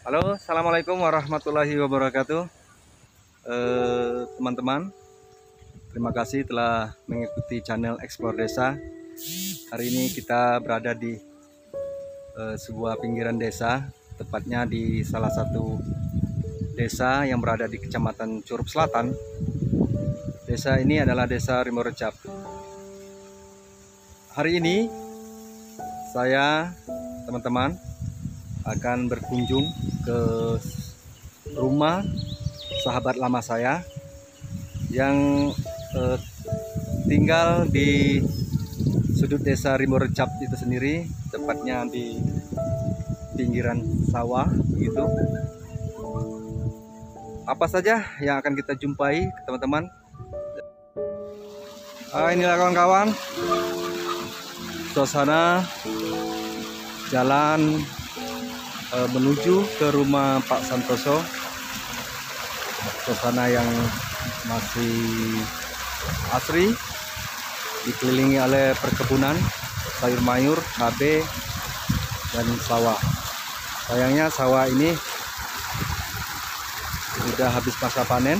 Halo, assalamualaikum warahmatullahi wabarakatuh. Teman-teman, terima kasih telah mengikuti channel Explore Desa. Hari ini kita berada di sebuah pinggiran desa, tepatnya di salah satu desa yang berada di Kecamatan Curup Selatan. Desa ini adalah Desa Rimorejab. Hari ini saya, teman-teman, akan berkunjung ke rumah sahabat lama saya yang tinggal di sudut desa Rimorejab itu sendiri, tepatnya di pinggiran sawah gitu. Apa saja yang akan kita jumpai, teman-teman? Inilah kawan-kawan, suasana jalan menuju ke rumah Pak Santoso. Suasana yang masih asri, dikelilingi oleh perkebunan sayur mayur, cabai, dan sawah. Sayangnya sawah ini sudah habis masa panen.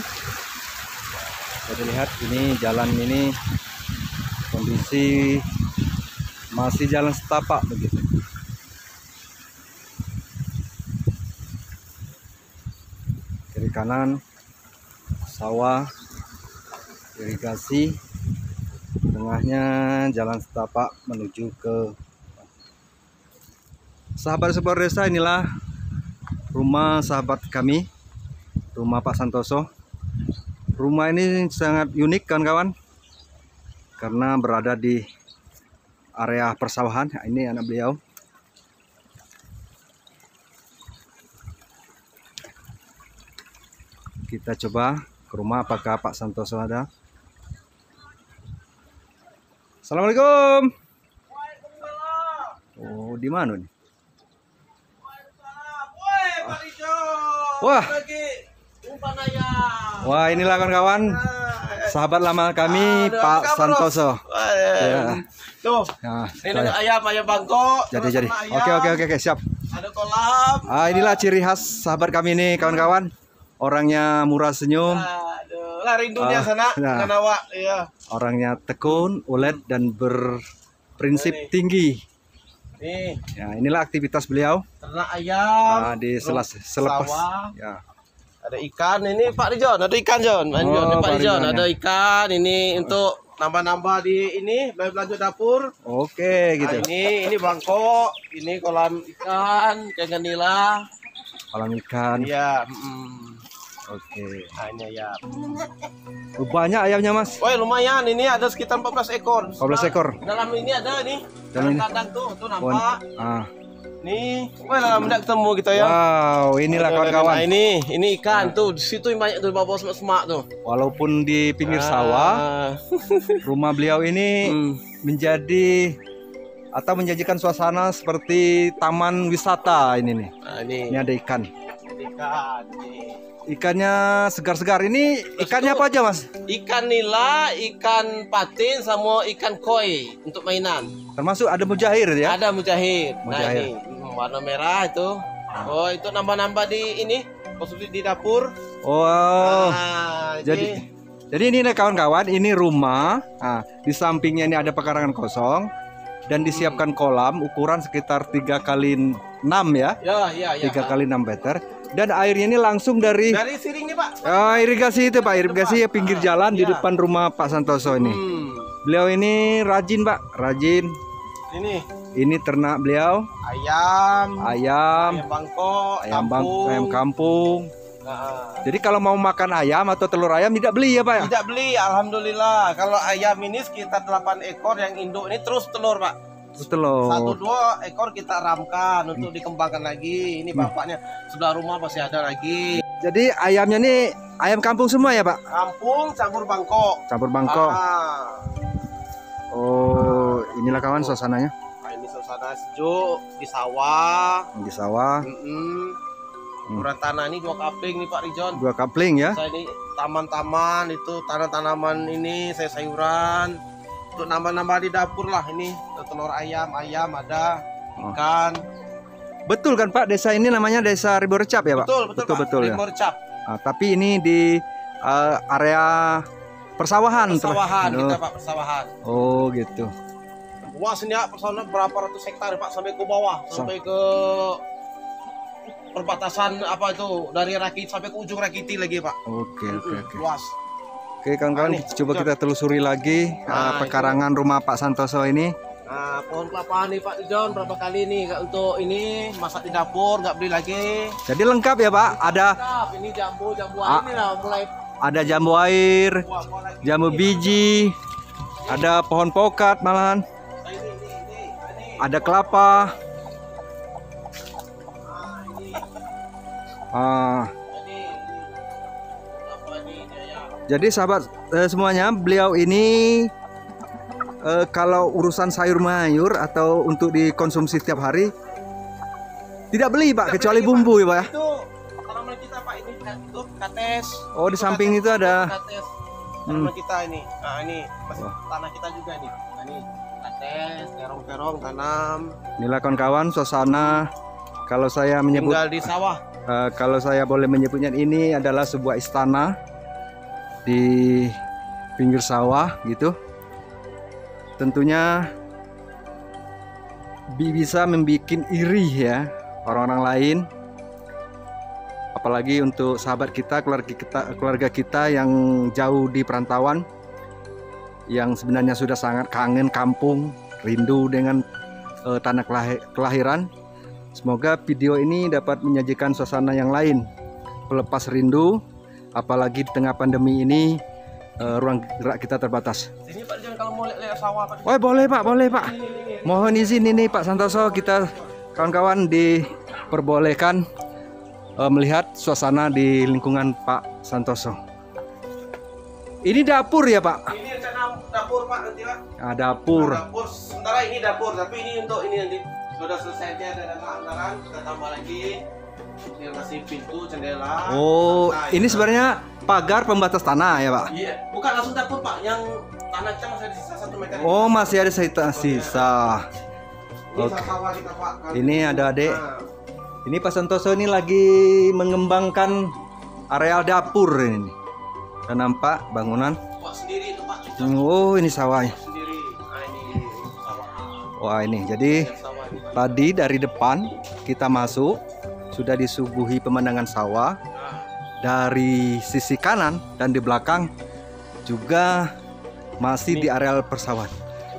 Jadi lihat ini jalan ini kondisi masih jalan setapak begitu. Kiri kanan sawah, irigasi, tengahnya jalan setapak menuju ke sahabat sebuah desa. Inilah rumah sahabat kami, rumah Pak Santoso. Rumah ini sangat unik kawan-kawan, karena berada di area persawahan. Ini anak beliau. Kita coba ke rumah, apakah Pak Santoso ada. Assalamualaikum. Oh, di mana nih? Wah. Wah, inilah kawan-kawan sahabat lama kami, Pak Santoso. Ya. Tuh, Nah, ini ada ayam bangkok. jadi. Oke, siap. Ada kolam. Inilah ciri khas sahabat kami ini, kawan-kawan. Orangnya murah senyum. Aduh, lah rindunya sana nah. dengan awak, iya. Orangnya tekun, ulet, dan berprinsip tinggi. Nih, Ya, inilah aktivitas beliau. ternak ayam. Di selepas. sawah. Ya. Ada ikan, ini Pak Rijon, ada ikan Jon. Ini Pak Pak Rijon, Rijon, ada ikan. Ini untuk nambah-nambah di ini, belanja dapur. Oke, gitu. Nah, ini bangkok, ini kolam ikan, ikan nila. Kolam ikan. Iya, Oke. hanya ya. Banyak ayamnya, Mas. Woi, lumayan, ini ada sekitar 14 ekor. 14 ekor. Dalam ini ada nih. Dalam ini. Kandang tuh nampak. Nih, woi dalam tidak ketemu kita ya. Wow, inilah kawan-kawan. Nah, ini ikan tuh, di situ yang banyak tuh bawah semak-semak tuh. Walaupun di pinggir sawah, rumah beliau ini menjadi atau menjanjikan suasana seperti taman wisata ini nih. Nah, ini ada ikan. ikan nih. Ikannya segar-segar. Ini ikannya apa aja, Mas? Ikan nila, ikan patin, sama ikan koi untuk mainan. Termasuk ada mujair ya? Ada mujahid. Nah, Mujair. ini warna merah itu. Oh, itu nambah-nambah di ini, konsumsi di dapur. Oh. Nah, Jadi ini nih kawan-kawan, ini rumah. Nah, di sampingnya ini ada pekarangan kosong dan disiapkan kolam ukuran sekitar 3 kali 6 ya. Ya. 3 kali 6 meter. Dan airnya ini langsung dari Siring nih, Pak. irigasi itu, Pak. Irigasi ya pinggir jalan di depan rumah Pak Santoso ini. Beliau ini rajin, Pak. Rajin. Ini ternak beliau. Ayam Bangkok, ayam kampung. Nah, Jadi kalau mau makan ayam atau telur ayam tidak beli ya, Pak ya? tidak beli, alhamdulillah. Kalau ayam ini sekitar 8 ekor yang induk ini terus telur, Pak. Terus telur. 1-2 ekor kita ramkan untuk dikembangkan lagi. Ini bapaknya sebelah rumah masih ada lagi. Jadi ayamnya nih ayam kampung semua ya, Pak? Kampung campur Bangkok. Campur Bangkok. Oh, inilah kawan Oh. suasananya. Nah, ini suasana sejuk di sawah. Di sawah. Ukuran tanah ini 2 kapling nih Pak Rijon. 2 kapling ya. Saya ini taman-taman itu tanam-tanaman ini sayuran. Untuk nambah-nambah di dapur lah ini. Telur ayam ada, ikan. Betul kan Pak, desa ini namanya Desa Riborecap ya Pak? Betul Pak. Betul ya. Riborecap. Tapi ini di area persawahan. Persawahan kita Pak, persawahan. Oh gitu. Luasnya persawahan berapa ratus hektar Pak, sampai ke bawah, sampai ke perbatasan apa itu, dari Rakit sampai ke ujung Rakiti lagi Pak. Oke. Luas. Oke kawan-kawan, coba kita telusuri lagi pekarangan rumah Pak Santoso ini. Nah, pohon kelapa nih Pak John, berapa kali nih untuk ini masak di dapur, nggak beli lagi. Jadi lengkap ya Pak, ada ini jambu ini lah mulai. Ada jambu air, jambu biji, ada pohon pokat malahan, ada kelapa. Jadi sahabat semuanya, beliau ini kalau urusan sayur mayur atau untuk dikonsumsi setiap hari tidak beli Pak, kecuali bumbu ya Pak ya. Itu tanaman kita Pak, ini itu kates. Oh di samping itu ada kates. Tanaman kita ini. Nah ini masih tanah kita juga nih. Nah, ini kates, terong-terong tanam. Inilah kawan-kawan suasana kalau saya menyebut tinggal di sawah. Kalau saya boleh menyebutnya, ini adalah sebuah istana di pinggir sawah gitu. Tentunya bisa membuat iri ya orang-orang lain, apalagi untuk sahabat kita, keluarga kita yang jauh di perantauan, yang sebenarnya sudah sangat kangen kampung, rindu dengan tanah kelahiran. Semoga video ini dapat menyajikan suasana yang lain, pelepas rindu, apalagi di tengah pandemi ini. Ruang gerak kita terbatas. Sini Pak John, kalau mau lihat sawah Pak. Oh boleh Pak. Mohon izin ini Pak Santoso, kita kawan-kawan diperbolehkan melihat suasana di lingkungan Pak Santoso. Ini dapur ya Pak? Ini rencana dapur Pak nanti Pak. Dapur. Dapur sementara ini dapur, tapi ini untuk ini nanti sudah selesai aja, ada anggaran kita tambah lagi. Dia ngasih pintu, jendela. Oh, ini sebenarnya pagar pembatas tanah ya Pak? Iya, bukan langsung dapur Pak, yang tanah kita masih ada sisa 1 meter. Oh, masih ada sisa. Ini sawah kita Pak. Ini ada adik. Ini Pak Santoso ini lagi mengembangkan areal dapur ini. Dan nampak bangunan. Pak sendiri itu Pak. Oh, ini sawahnya. Sendiri. Nah, ini sawah. Wah, ini. Jadi tadi dari depan kita masuk sudah disuguhi pemandangan sawah. Dari sisi kanan dan di belakang juga masih di areal persawahan.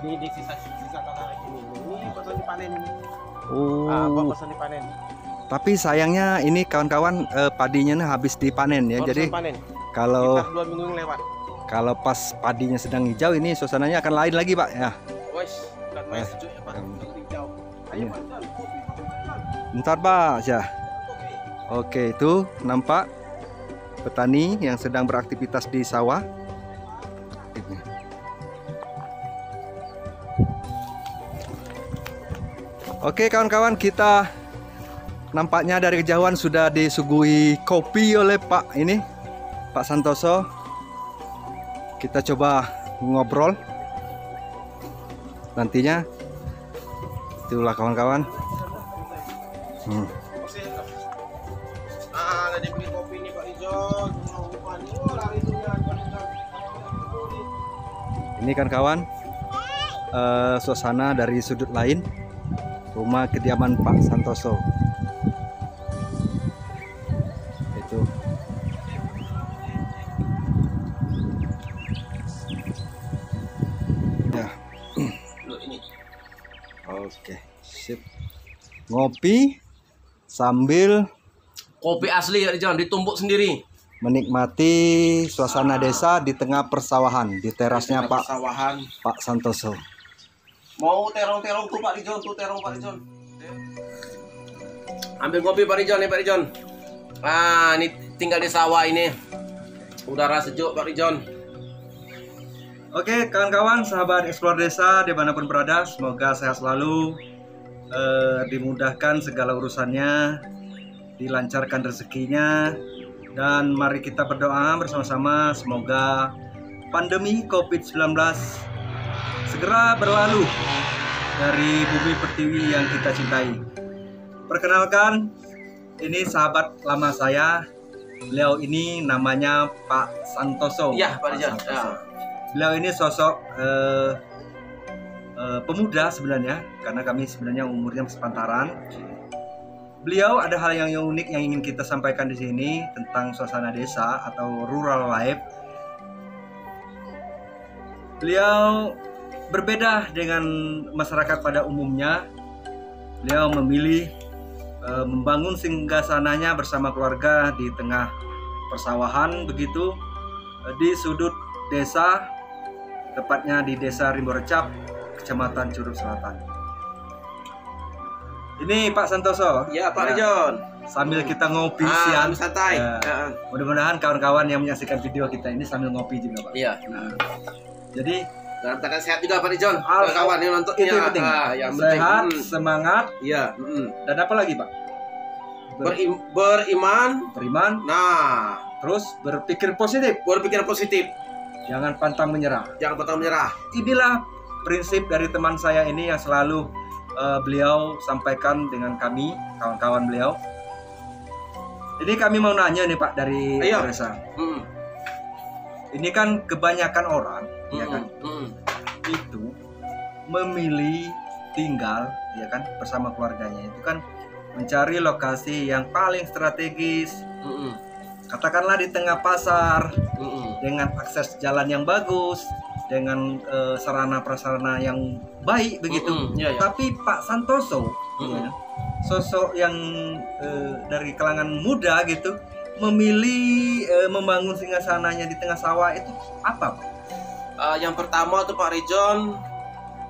Ini di sisa tanah ini. Ini pas dipanen ini. Oh. Pas dipanen. Tapi sayangnya ini kawan-kawan padinya habis dipanen ya. Jadi panen. Kalau 2 minggu lewat. Kalau pas padinya sedang hijau, ini suasananya akan lain lagi Pak ya. Wes, bukan sejuk ya Pak. Hijau. Ayo Pak. Bentar Pak ya. Oke, itu nampak petani yang sedang beraktivitas di sawah. Oke kawan-kawan, kita nampaknya dari kejauhan sudah disuguhi kopi oleh Pak Santoso. Kita coba ngobrol nantinya. Itulah kawan-kawan. Ada beli kopi nih Pak Ijon. Ini kan kawan, suasana dari sudut lain rumah kediaman Pak Santoso. Itu. Ya. Oke, sip. Ngopi sambil kopi asli ya John, ditumbuk sendiri. Menikmati suasana desa di tengah persawahan di terasnya Pak Santoso. Mau terong-terong tuh Pak Dijon, tuh terong Pak Dijon. Ambil kopi Pak Dijon nih Pak Dijon. Ah, ini tinggal di sawah ini. Udara sejuk Pak Dijon. Oke kawan-kawan, sahabat Explore Desa dimanapun berada, semoga sehat selalu, dimudahkan segala urusannya, dilancarkan rezekinya, dan mari kita berdoa bersama-sama semoga pandemi COVID-19 segera berlalu dari bumi pertiwi yang kita cintai. Perkenalkan, ini sahabat lama saya. Beliau ini namanya Pak Santoso. Iya, Pak Rijon. Santoso. Ya. Beliau ini sosok pemuda sebenarnya, karena kami sebenarnya umurnya sepantaran. Beliau ada hal yang unik yang ingin kita sampaikan di sini tentang suasana desa atau rural life. Beliau berbeda dengan masyarakat pada umumnya. Beliau memilih membangun singgasananya bersama keluarga di tengah persawahan begitu, di sudut desa, tepatnya di Desa Rimborecap, Kecamatan Curug Selatan. Ini Pak Santoso. Ya, Pak Rijon. Sambil kita ngopi siang. Santai. Mudah-mudahan kawan-kawan yang menyaksikan video kita ini sambil ngopi juga, Pak. Iya. Jadi dalam keadaan sehat juga Pak Rijon. Kawan yang nonton itu penting. yang Sehat, penting. semangat. Iya. Dan apa lagi, Pak? Beriman. Nah, terus berpikir positif. berpikir positif. Jangan pantang menyerah. Jangan pantang menyerah. Inilah prinsip dari teman saya ini yang selalu beliau sampaikan dengan kami, kawan-kawan beliau. Ini kami mau nanya nih Pak dari Desa. Ini kan kebanyakan orang, ya kan, itu memilih tinggal, ya kan, bersama keluarganya itu kan mencari lokasi yang paling strategis. Katakanlah di tengah pasar, dengan akses jalan yang bagus, dengan sarana prasarana yang baik begitu. Tapi Pak Santoso, ya, sosok yang dari kalangan muda gitu, memilih membangun singgasananya di tengah sawah itu apa, Pak? Yang pertama tuh Pak Rijon,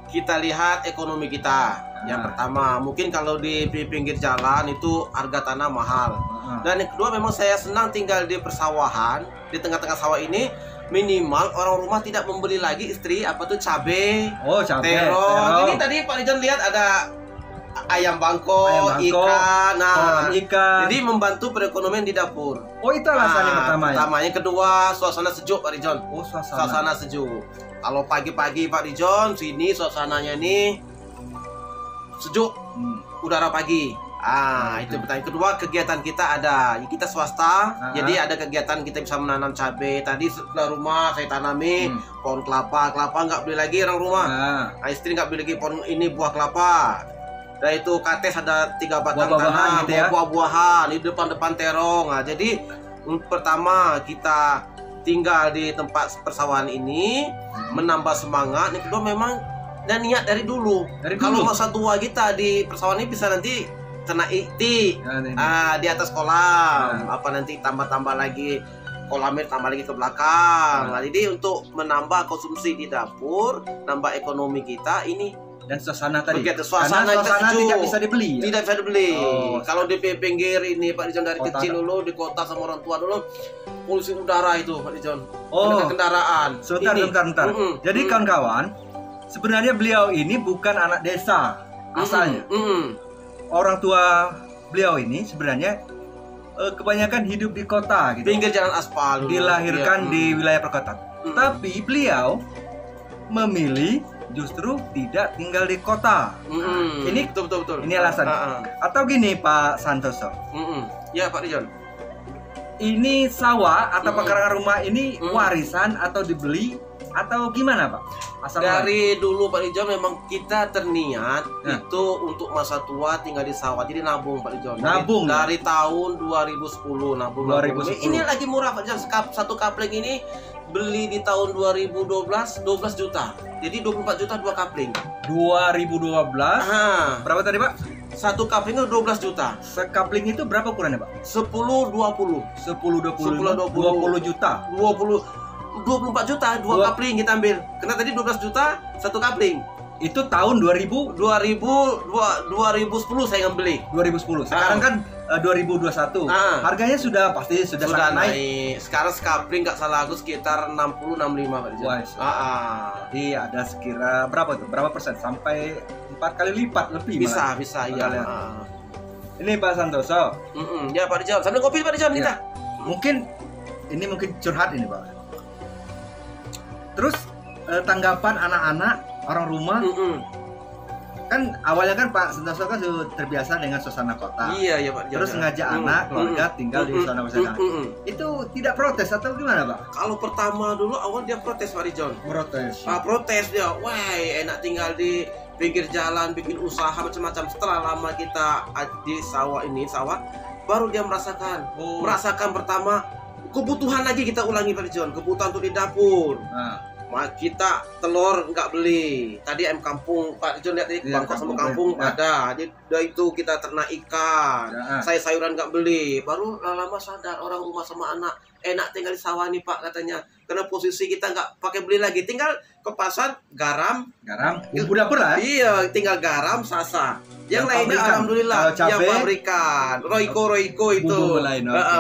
kita lihat ekonomi kita. Yang pertama, mungkin kalau di pinggir jalan itu harga tanah mahal. Dan yang kedua, memang saya senang tinggal di persawahan, di tengah-tengah sawah ini. Minimal orang rumah tidak membeli lagi cabai, terong. Ini tadi Pak Rijon lihat ada ayam bangkok, ikan. Nah, ikan. Jadi membantu perekonomian di dapur. Oh, itu alasan yang pertama ya? Yang kedua, suasana sejuk Pak Rijon. Oh, suasana sejuk. Kalau pagi-pagi Pak Rijon, sini suasananya nih sejuk. Udara pagi. Itu pertanyaan kedua, kegiatan kita ada. Kita swasta, jadi ada kegiatan kita bisa menanam cabai. Tadi setelah rumah saya tanami pohon kelapa nggak beli lagi orang rumah. Istri nggak beli lagi pohon ini buah kelapa. Dan itu kates ada 3 batang tanah, gitu ya? buah-buahan di depan terong. Jadi pertama kita tinggal di tempat persawahan ini menambah semangat. Yang kedua memang dan niat dari dulu. Kalau masa tua kita di persawahan ini bisa nanti kena ikti di atas kolam, nanti tambah lagi kolam air, tambah lagi ke belakang. Jadi untuk menambah konsumsi di dapur, nambah ekonomi kita ini. Dan suasana tadi, suasana tidak bisa dibeli ya? Tidak bisa dibeli. Kalau di pinggir ini Pak Rijon dari kecil dulu di kota sama orang tua dulu, polusi udara itu Pak Rijon, kendaraan. Sebentar. Jadi kawan-kawan, sebenarnya beliau ini bukan anak desa asalnya. Orang tua beliau ini sebenarnya kebanyakan hidup di kota gitu. Pinggir jalan aspal. Dilahirkan di wilayah perkotaan. Tapi beliau memilih justru tidak tinggal di kota. Ini betul. Ini alasan. Atau gini Pak Santoso. Ya Pak Rijon. Ini sawah atau pekarangan rumah ini warisan atau dibeli atau gimana Pak? Dari dulu Pak Rijon memang kita terniat itu untuk masa tua tinggal di sawah, jadi nabung Pak Rijon. Nabung dari tahun 2010 nabung. Ini lagi murah Pak Rijon, satu kapling ini beli di tahun 2012 12 juta. Jadi 24 juta 2 kapling. 2012. Berapa tadi Pak? Satu kapling itu 12 juta. Sekapling itu berapa ukurannya Pak? 10 20. 20 juta. 24 juta 2 kapling kita ambil. Karena tadi 12 juta 1 kapling. Itu tahun 2010 saya ngebeli. 2010. Sekarang kan 2021. Harganya sudah pasti sudah naik. Sekarang sekapling nggak salah aku sekitar 60-65 Pak Rijon. Jadi ada sekira berapa tuh? Berapa persen? Sampai 4 kali lipat lebih. Bisa iya. Ini Pak Santoso. Ya Pak Rijon. Sambil kopi Pak Rijon kita. Mungkin curhat ini Pak. Terus tanggapan anak-anak orang rumah, kan awalnya kan Pak Santoso kan sudah terbiasa dengan suasana kota. Iya ya Pak Jon. Terus ngajak anak, keluarga tinggal di suasana kota. Itu tidak protes atau gimana Pak? Kalau pertama dulu awal dia protes Pak Jon. Protes. Protes dia, wah enak tinggal di pinggir jalan, bikin usaha macam-macam. Setelah lama kita di sawah, baru dia merasakan pertama kebutuhan lagi kita ulangi Pak Jon, kebutuhan untuk di dapur. Kita telur nggak beli. Tadi ayam kampung Pak Jon lihat tadi, Bangkok sama kampung ada. Jadi dari itu kita ternak ikan. Sayuran nggak beli. Baru lama-lama sadar orang rumah sama anak enak tinggal di sawah nih Pak katanya. Karena posisi kita nggak pakai beli lagi, tinggal ke pasar garam, bumbu dapur lah. Iya, tinggal garam, sasa. Yang lainnya alhamdulillah yang pabrikan, Royco itu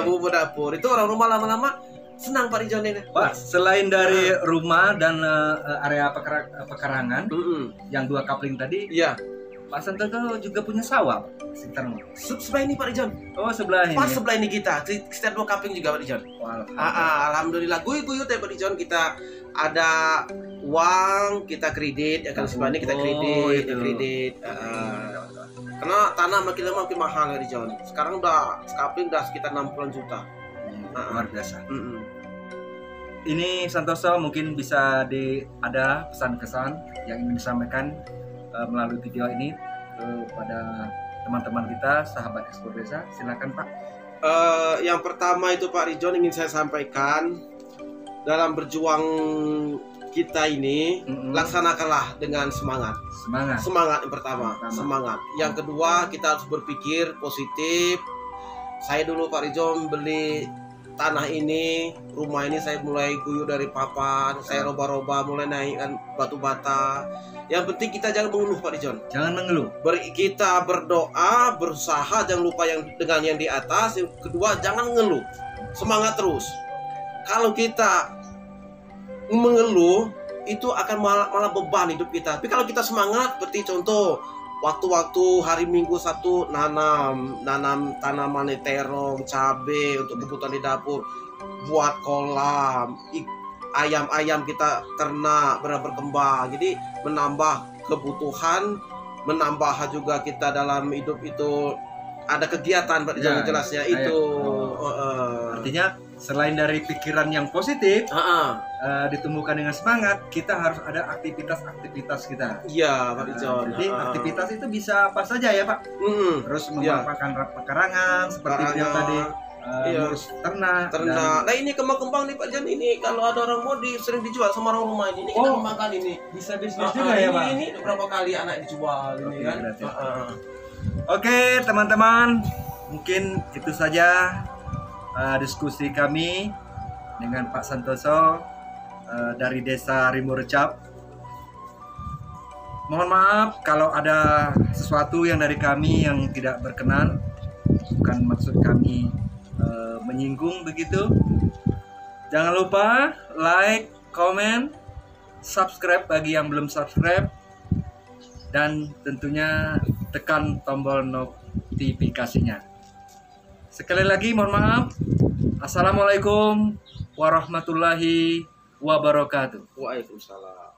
bumbu dapur. Itu orang rumah lama-lama senang Pak Jon ini. Pak, selain dari rumah dan area pekarangan yang 2 kapling tadi, iya. Pak Santoso juga punya sawah sekitar sebelah ini Pak Jon. Oh, sebelah ini. Pas sebelah ini kita, sekitar 2 kapling juga Pak Jon. Alhamdulillah guyut ya Pak Jon, kita ada uang, kita kredit, ya kan sebelah ini kita kredit. Karena tanah makin lama makin mahal Pak Jon. Sekarang udah sekapling udah sekitar 60 juta. Luar biasa. Ini Santoso mungkin bisa ada pesan-pesan yang ingin disampaikan melalui video ini kepada teman-teman kita, sahabat Explore Desa. Silakan Pak. Yang pertama itu Pak Jon ingin saya sampaikan, dalam berjuang kita ini laksanakanlah dengan semangat yang pertama. Semangat. Yang kedua, kita harus berpikir positif. Saya dulu Pak Jon beli tanah ini, rumah ini saya mulai guyur dari papan, saya roba-roba, mulai naikkan batu bata. Yang penting kita jangan mengeluh Pak Jon. Jangan mengeluh. Kita berdoa, berusaha, jangan lupa dengan yang di atas. Yang kedua, jangan mengeluh. Semangat terus. Kalau kita mengeluh, itu akan malah beban hidup kita. Tapi kalau kita semangat, seperti contoh waktu-waktu hari Minggu Sabtu nanam tanaman terong, cabai untuk kebutuhan di dapur, buat kolam, ayam kita ternak berkembang. Jadi menambah kebutuhan, menambah juga kita dalam hidup itu ada kegiatan Pak Jon jelasnya itu. Artinya selain dari pikiran yang positif, ditumbuhkan dengan semangat, kita harus ada aktivitas kita. Iya Pak Jon. Jadi aktivitas itu bisa apa saja ya Pak. Terus memanfaatkan pekarangan seperti yang tadi. Ngurus ternak. Nah ini kembang-kembang nih Pak Jon, ini kalau ada orang mau sering dijual sama orang rumah ini. Kita makan ini. Bisa bisnis juga ya Pak. Ini berapa kali anak dijual ini kan. Oke teman-teman, mungkin itu saja diskusi kami dengan Pak Santoso dari Desa Rimurcap. Mohon maaf kalau ada sesuatu yang dari kami yang tidak berkenan, bukan maksud kami menyinggung begitu. Jangan lupa like, comment, subscribe bagi yang belum subscribe, dan tentunya tekan tombol notifikasinya. Sekali lagi mohon maaf. Assalamualaikum warahmatullahi wabarakatuh. Waalaikumsalam.